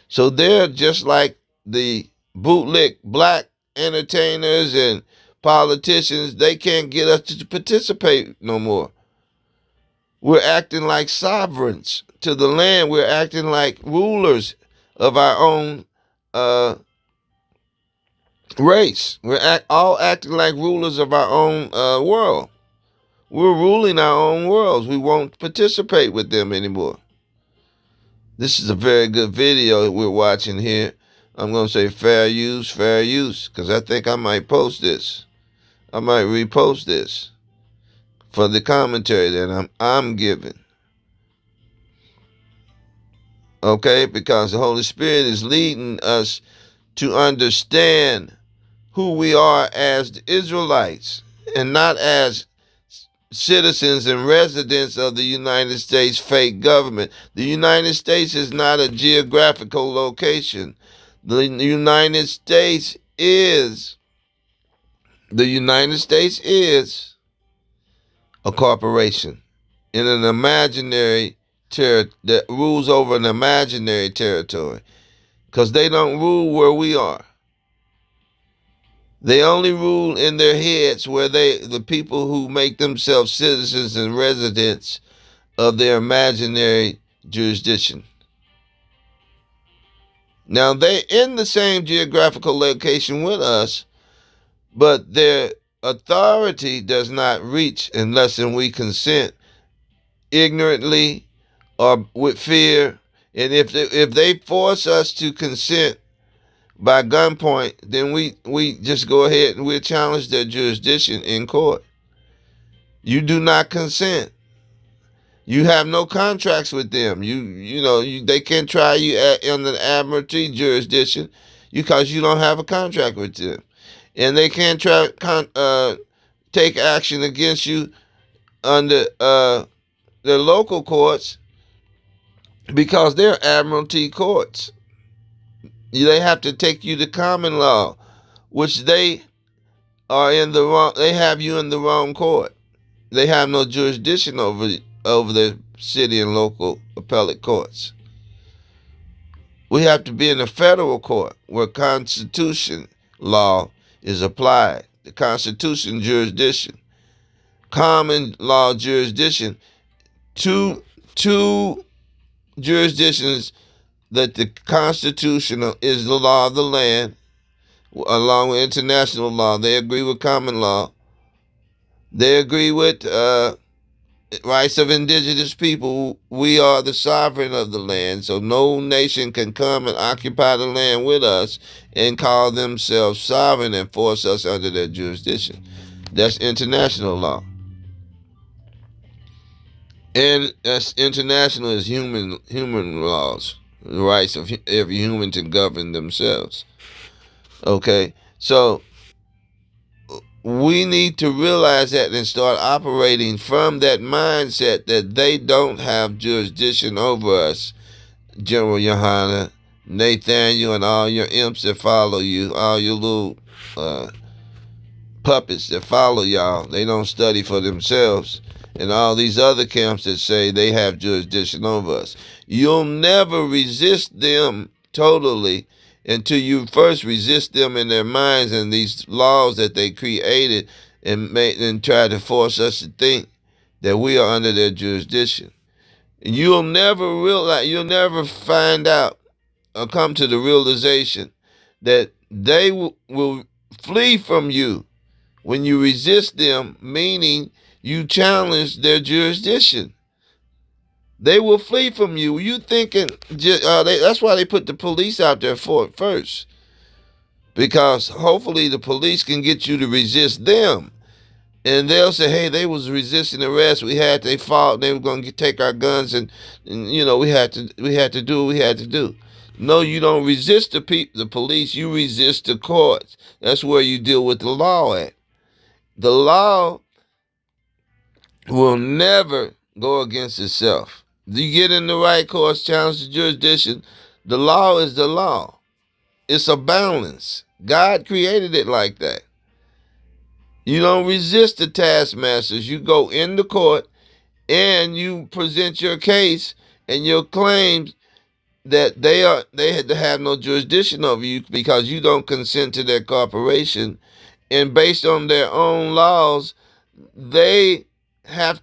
So they're just like the bootleg black entertainers and politicians. They can't get us to participate no more. We're acting like sovereigns to the land. We're acting like rulers of our own race. We're all acting like rulers of our own world. We're ruling our own worlds. We won't participate with them anymore. This is a very good video we're watching here. I'm going to say fair use, because I think I might post this. I might repost this for the commentary that I'm giving. Okay, because the Holy Spirit is leading us to understand who we are as the Israelites and not as citizens and residents of the United States fake government. The United States is not a geographical location. The United States is a corporation in an imaginary that rules over an imaginary territory, because they don't rule where we are. They only rule in their heads, where the people who make themselves citizens and residents of their imaginary jurisdiction. Now, they're in the same geographical location with us, but their authority does not reach unless we consent, ignorantly or with fear. And if they force us to consent by gunpoint, then we just go ahead and we'll challenge their jurisdiction in court. You do not consent. You have no contracts with them. They can't try you in the admiralty jurisdiction because you don't have a contract with them, and they can't take action against you under the local courts because they're admiralty courts. They have to take you to common law, which they are in the wrong. They have you in the wrong court. They have no jurisdiction over the city and local appellate courts. We have to be in a federal court where Constitution law is applied. The Constitution jurisdiction, common law jurisdiction, two jurisdictions that the Constitution is the law of the land, along with international law. They agree with common law. They agree with rights of indigenous people. We are the sovereign of the land, so no nation can come and occupy the land with us and call themselves sovereign and force us under their jurisdiction. That's international law. And that's international is human laws, the rights of every human to govern themselves. Okay, so we need to realize that and start operating from that mindset that they don't have jurisdiction over us. General Yohana, Nathaniel, and all your imps that follow you, all your little puppets that follow y'all, they don't study for themselves. And all these other camps that say they have jurisdiction over us. You'll never resist them totally until you first resist them in their minds and these laws that they created and try to force us to think that we are under their jurisdiction. You'll never find out or come to the realization that they will flee from you when you resist them, meaning you challenge their jurisdiction. They will flee from you. You thinking that's why they put the police out there for it first, because hopefully the police can get you to resist them, and they'll say, "Hey, they was resisting arrest. They fought. And they were going to take our guns, and we had to do what we had to do." No, you don't resist the police. You resist the courts. That's where you deal with the law at. The law will never go against itself. If you get in the right courts, challenge the jurisdiction, the law is the law. It's a balance. God created it like that. You don't resist the taskmasters. You go in the court and you present your case and your claims that they had to have no jurisdiction over you because you don't consent to their corporation, and based on their own laws, the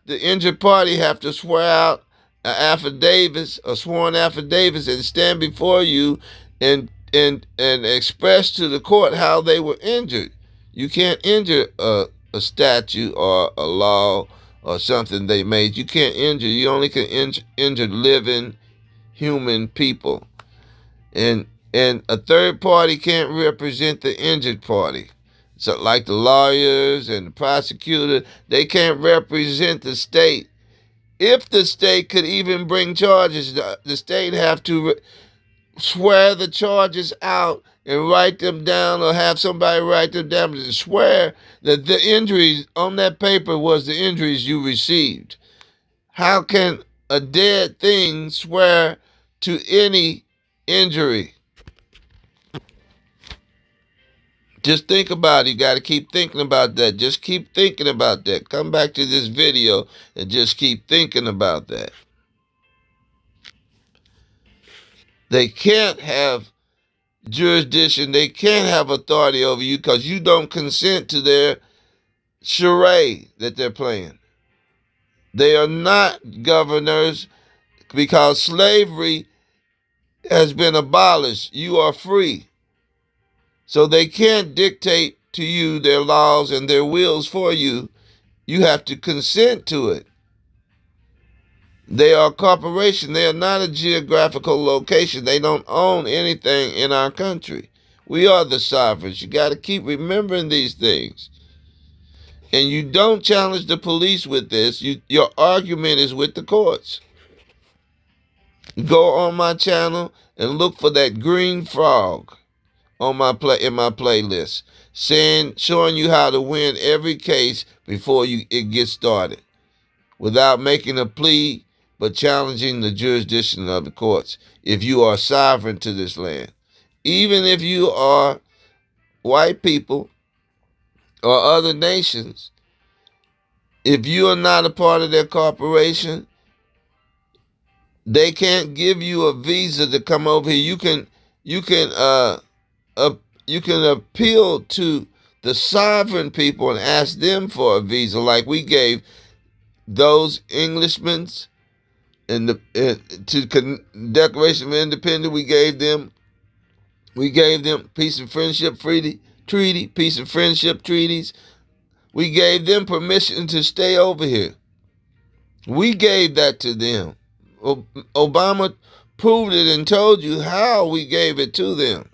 injured party have to swear out an affidavit, a sworn affidavit, and stand before you and express to the court how they were injured. You can't injure a statute or a law or something they made. You can't injure. You only can injure living human people. And a third party can't represent the injured party. So like the lawyers and the prosecutor, they can't represent the state. If the state could even bring charges, the state have to swear the charges out and write them down, or have somebody write them down and swear that the injuries on that paper was the injuries you received. How can a dead thing swear to any injury? Just think about it. You got to keep thinking about that. Just keep thinking about that. Come back to this video and just keep thinking about that. They can't have jurisdiction. They can't have authority over you because you don't consent to their charade that they're playing. They are not governors because slavery has been abolished. You are free. So they can't dictate to you their laws and their wills for you. You have to consent to it. They are a corporation. They are not a geographical location. They don't own anything in our country. We are the sovereigns. You got to keep remembering these things. And you don't challenge the police with this. Your argument is with the courts. Go on my channel and look for that green frog on in my playlist, showing you how to win every case before it gets started, without making a plea, but challenging the jurisdiction of the courts. If you are sovereign to this land, even if you are white people or other nations, if you are not a part of their corporation, they can't give you a visa to come over here. You can appeal to the sovereign people and ask them for a visa, like we gave those Englishmen in the Declaration of Independence. We gave them peace and friendship treaty, peace and friendship treaties. We gave them permission to stay over here. We gave that to them. Obama proved it and told you how we gave it to them.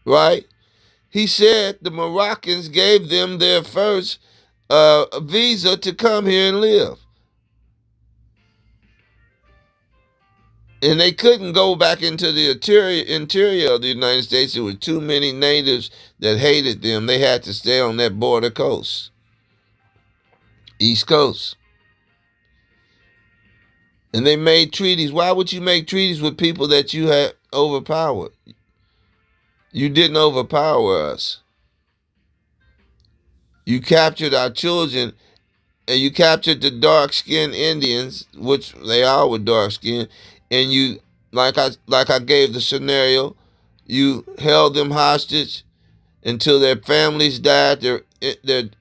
Right? He said the Moroccans gave them their first visa to come here and live. And they couldn't go back into the interior of the United States. There were too many natives that hated them. They had to stay on that border coast, East Coast. And they made treaties. Why would you make treaties with people that you had overpowered? You didn't overpower us. You captured our children, and you captured the dark-skinned Indians, which they all were dark-skinned, and you, like I gave the scenario, you held them hostage until their families died, and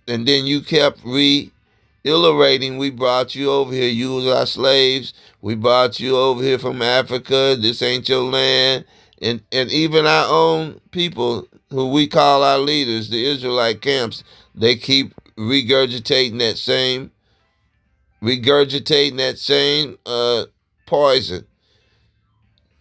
then you kept reiterating, we brought you over here, you was our slaves, we brought you over here from Africa, this ain't your land. And even our own people, who we call our leaders, the Israelite camps, they keep regurgitating that same poison.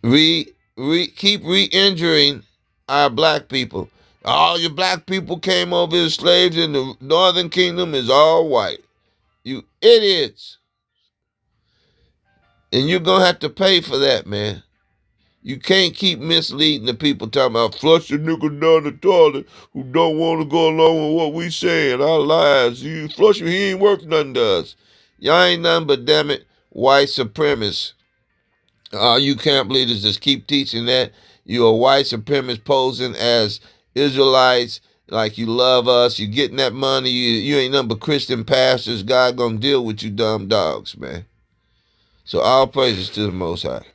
Keep re-injuring our black people. All your black people came over as slaves in the Northern Kingdom is all white. You idiots. And you're going to have to pay for that, man. You can't keep misleading the people talking about flush the nigga down the toilet who don't want to go along with what we saying, our lives. You flush him, he ain't worth nothing to us. Y'all ain't nothing but, damn it, white supremacists. You camp leaders just keep teaching that. You're a white supremacist posing as Israelites, like you love us, you getting that money, you ain't nothing but Christian pastors. God gonna deal with you dumb dogs, man. So all praises to the Most High.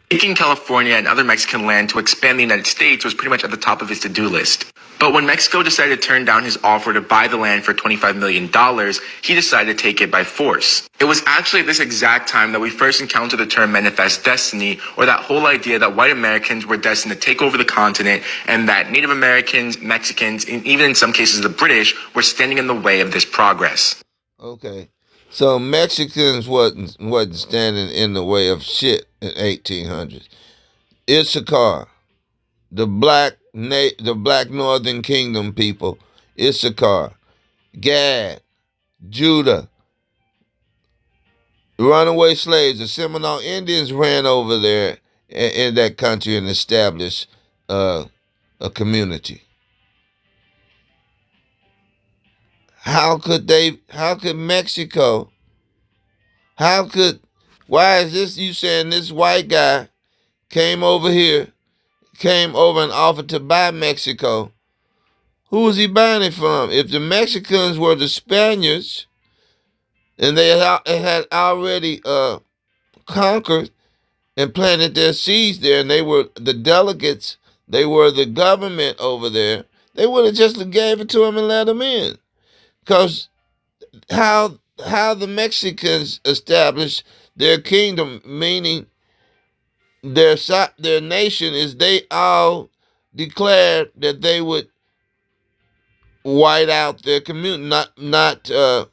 Taking California and other Mexican land to expand the United States was pretty much at the top of his to-do list. But when Mexico decided to turn down his offer to buy the land for $25 million, he decided to take it by force. It was actually at this exact time that we first encountered the term manifest destiny, or that whole idea that white Americans were destined to take over the continent and that Native Americans, Mexicans, and even in some cases the British were standing in the way of this progress. Okay. So Mexicans wasn't standing in the way of shit in 1800s. Issachar, the black Northern Kingdom people, Issachar, Gad, Judah, runaway slaves, the Seminole Indians ran over there in that country and established a community. Why is this you saying this white guy came over and offered to buy Mexico? Who was he buying it from? If the Mexicans were the Spaniards and they had already conquered and planted their seeds there, and they were the delegates, they were the government over there, they would have just gave it to them and let them in. Because how the Mexicans established their kingdom, meaning their nation, is they all declared that they would white out their community, not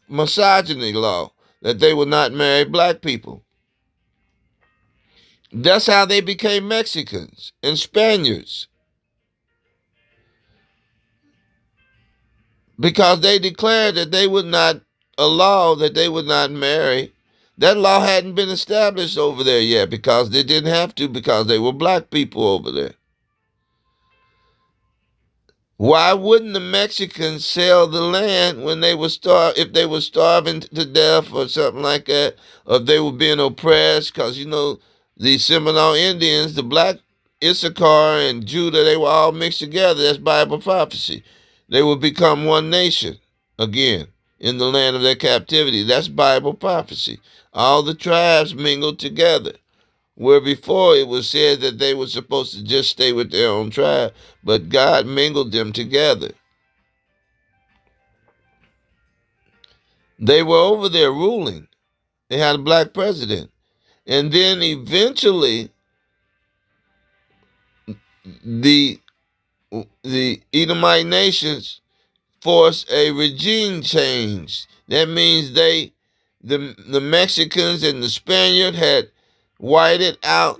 misogyny law, that they would not marry black people. That's how they became Mexicans and Spaniards. Because they declared that they would not allow, that they would not marry. That law hadn't been established over there yet because they didn't have to, because they were black people over there. Why wouldn't the Mexicans sell the land when they were if they were starving to death or something like that, or if they were being oppressed? Because, the Seminole Indians, the black Issachar and Judah, they were all mixed together. That's Bible prophecy. They will become one nation again in the land of their captivity. That's Bible prophecy. All the tribes mingled together, where before it was said that they were supposed to just stay with their own tribe, but God mingled them together. They were over there ruling. They had a black president. And then eventually the Edomite nations forced a regime change. That means the Mexicans and the Spaniard had whited out,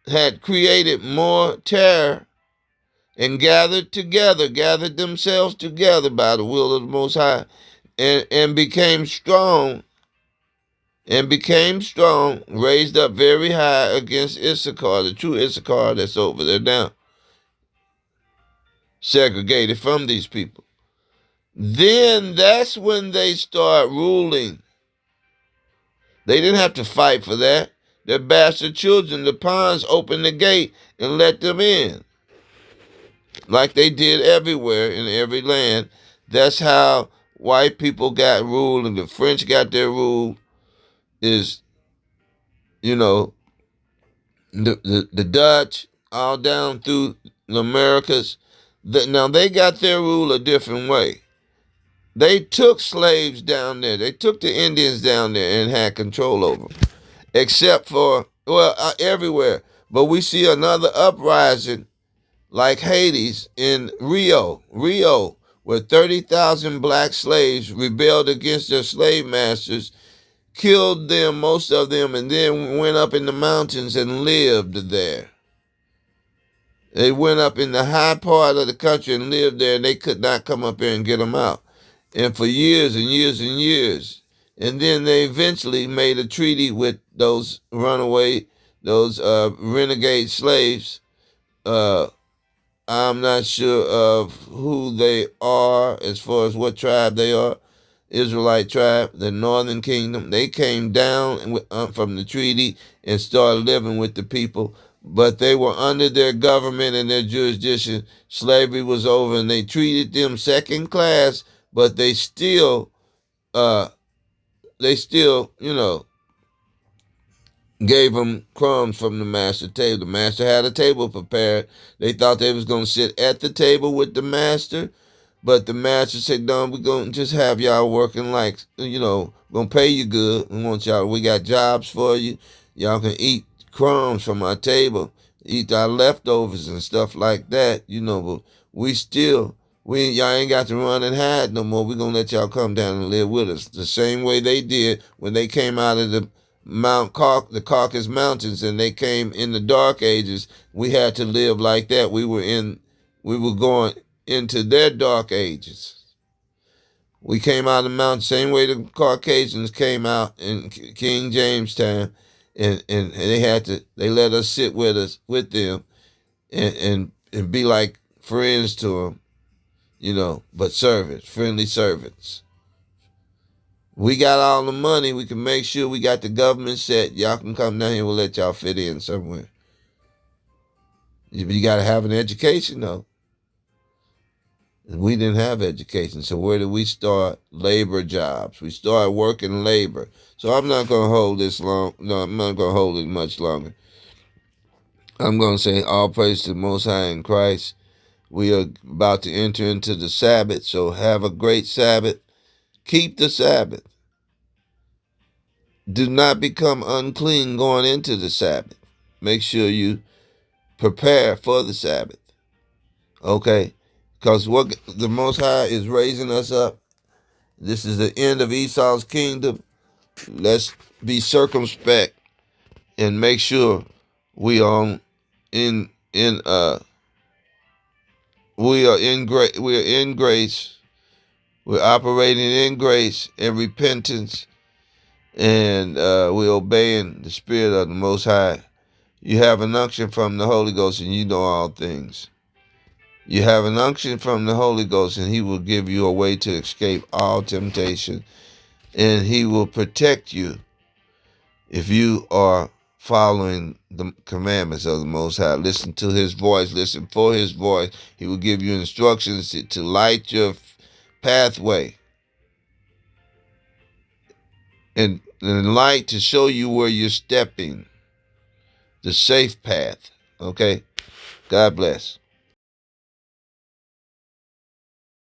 had created more terror, and gathered themselves together by the will of the Most High, and became strong, raised up very high against Issachar, the true Issachar that's over there now, segregated from these people. Then that's when they start ruling. They didn't have to fight for that. Their bastard children, the pawns, opened the gate and let them in, like they did everywhere in every land. That's how white people got ruled, and the French got their rule. Is, the Dutch, all down through the Americas. Now they got their rule a different way. They took slaves down there. They took the Indians down there and had control over them, except for, everywhere. But we see another uprising like Hades in Rio, where 30,000 black slaves rebelled against their slave masters, killed them, most of them, and then went up in the mountains and lived there. They went up in the high part of the country and lived there, and they could not come up here and get them out. And for years and years and years. And then they eventually made a treaty with those runaway those renegade slaves. I'm not sure of who they are as far as what tribe they are. Israelite tribe, the Northern Kingdom. They came down from the treaty and started living with the people, but they were under their government and their jurisdiction. Slavery was over, and they treated them second class, but they still, gave them crumbs from the master table. The master had a table prepared. They thought they was going to sit at the table with the master, but the master said, no, we're going to just have y'all working like, going to pay you good. We got jobs for you. Y'all can eat crumbs from our table, eat our leftovers and stuff like that, but y'all ain't got to run and hide no more. We're going to let y'all come down and live with us. The same way they did when they came out of the the Caucasus Mountains, and they came in the Dark Ages. We had to live like that. We were going into their Dark Ages. We came out of the mountain same way the Caucasians came out in King James time, and they let us sit with them, and be like friends to them, but servants, friendly servants. We got all the money. We can make sure we got the government set. Y'all can come down here. We'll let y'all fit in somewhere. You got to have an education, though. And we didn't have education. So where did we start? Labor jobs. We started working labor. So I'm not going to hold this long. No, I'm not going to hold it much longer. I'm going to say all praise to the Most High in Christ. We are about to enter into the Sabbath. So have a great Sabbath. Keep the Sabbath. Do not become unclean going into the Sabbath. Make sure you prepare for the Sabbath. Okay? Because what the Most High is raising us up. This is the end of Esau's kingdom. Let's be circumspect and make sure we are in grace. We're operating in grace and repentance. And we're obeying the Spirit of the Most High. You have an unction from the Holy Ghost, and you know all things. You have an unction from the Holy Ghost, and He will give you a way to escape all temptation. And He will protect you if you are following the commandments of the Most High. Listen to His voice. Listen for His voice. He will give you instructions to light your pathway. And light to show you where you're stepping. The safe path. Okay? God bless.